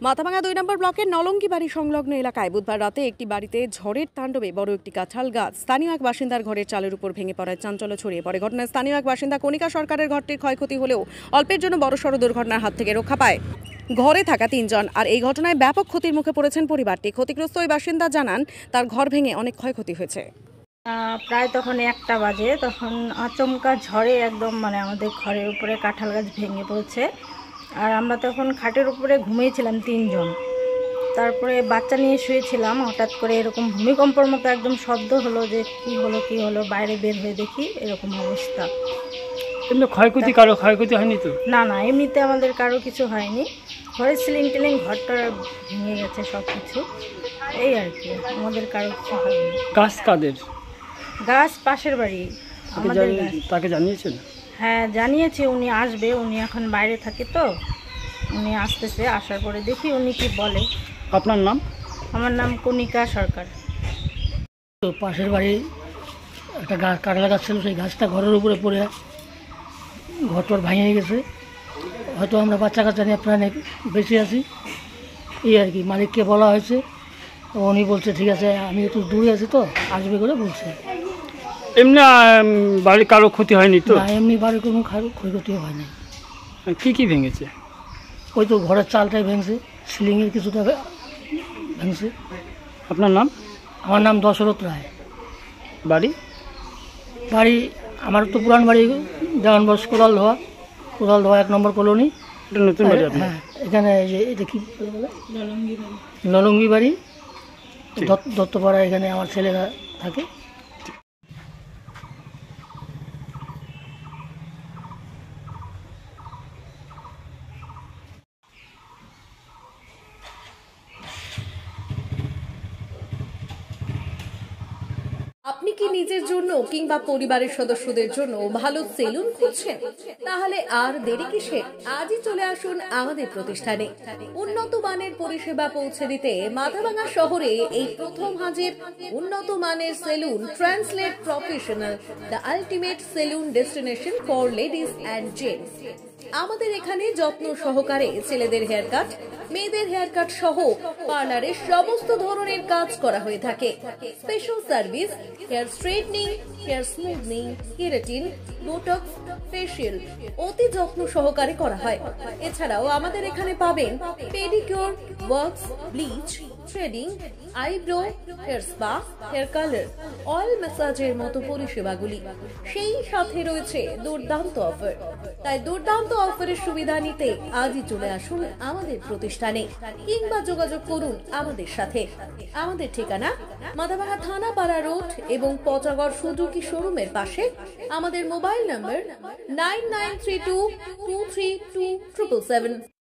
মাথাভাঙা ২ নম্বর ব্লকের নলঙ্গি বাড়ি সংলগ্ন এলাকায় বুধবার রাতে একটি বাড়িতে ঝড়ের তাণ্ডবে বড় একটি কাঁঠাল গাছ স্থানীয় এক বাসিন্দার ঘরের চালের উপর ভেঙে পড়ায় চাঞ্চল্য ছড়িয়ে পড়ে। ঘটনায় স্থানীয় এক বাসিন্দা কণিকা সরকারের ঘরটির ক্ষয়ক্ষতি হলেও অল্পের জন্য বড়সড় দুর্ঘটনার হাত থেকে রক্ষা পায় ঘরে থাকা ৩ জন। আর এই ঘটনায় ব্যাপক ক্ষতির মুখে পড়েছেন পরিবারটি। ক্ষতিগ্রস্ত ওই বাসিন্দা জানান তার ঘর ভেঙে অনেক ক্ষয়ক্ষতি হয়েছে। প্রায় তখন 1টা বাজে, তখন আচমকা ঝড়ে একদম আমাদের ঘরের উপরে কাঁঠাল গাছ ভেঙে পড়েছে। আর আমরা তখন খাটের উপরে ঘুমিয়েছিলাম 3 জন। তারপরে বাচ্চা নিয়ে শুয়েছিলাম, হঠাৎ করে এরকম ভূমিকম্পের মতো একদম শব্দ হলো, যে কি হলো বাইরে বের হয়ে দেখি এরকম অবস্থা। এমনি ক্ষয়ক্ষতি কারো ক্ষয়ক্ষতি হয়নি তো? না, এমনিতে আমাদের কারো কিছু হয়নি। ঘরের সিলিং টিলিং ঘরটা ভেঙে গেছে সব কিছু, এই আর কি, আমাদের কারো কিছু হয়নি। গাছ কাদের? গাছ পাশের বাড়ি আমাদের। তাকে জানিয়েছেন? হ্যাঁ জানিয়েছি, উনি আসবে, উনি এখন বাইরে থাকে তো, উনি আসতেছে, আসার পরে দেখি উনি কি বলে। আপনার নাম? আমার নাম কণিকা সরকার। তো পাশের বাড়ি একটা গাছ কাঁঠাল গাছ ছিল, সেই গাছটা ঘরের উপরে পড়ে ঘরটর ভেঙে গেছে। হয়তো আমরা বাচ্চা কাচ্চা নিয়ে প্রায় বেঁচে আছি, এই আর কি। মালিককে বলা হয়েছে, উনি বলছে ঠিক আছে, আমি একটু দূরে আছি তো আসবে করে বলছে। এমনি বাড়ির কারো ক্ষতি হয়নি তো? না, এমনি বাড়ির কোনো ক্ষয়ক্ষতিও হয়নি। কি ভেঙেছে? ওই তো ঘরের চালটাই ভেঙেছে, সিলিংয়ের কিছুটা ভেঙেছে। আপনার নাম? আমার নাম দশরথ রায়। বাড়ি? বাড়ি আমার তো পুরান বাড়ি, দেওয়ান বয়স কোদাল ধোয়া 1 নম্বর কলোনি। এটা নতুন বাড়ি? হ্যাঁ, এখানে এটা কি নলঙ্গি বাড়ি, দত্তপাড়া, এখানে আমার ছেলেরা থাকে। আপনি কি নিজের জন্য কিংবা পরিবারের সদস্যদের জন্য ভালো সেলুন খুঁজছেন? তাহলে আর দেরি কিসের? আজই চলে আসুন আমাদের প্রতিষ্ঠানে। উন্নত মানের পরিষেবা পৌঁছে দিতে মাথাভাঙা শহরে এই প্রথম হাজির উন্নত মানের salon translate professional, the ultimate salon destination for ladies and gents. আমাদের এখানে যত্ন সহকারে ছেলেদের হেয়ার কাট, মেয়েদের হেয়ার কাট সহ পার্লারের সমস্ত ধরনের কাজ করা হয়ে থাকে। Special service hair straightening, hair smoothing, keratin, botox, facial অতি যত্ন সহকারে করা হয়। এছাড়াও আমাদের এখানে পাবেন pedicure, wax, bleach, threading, eyebrow, hair spa, hair colour, oil ম্যাসাজের মতো পরিষেবাগুলি। সেই সাথে রয়েছে দুর্দান্ত অফার। তাই দুর্দান্ত অফারের সুবিধা নিতে আজই চলে আসুন আমাদের প্রতিষ্ঠানে কিংবা যোগাযোগ করুন আমাদের সাথে। আমাদের ঠিকানা মাথাভাঙা থানাপাড়া রোড এবং পচাগড় সুজুকি শোরুমের পাশে। আমাদের মোবাইল নম্বর 9932232777।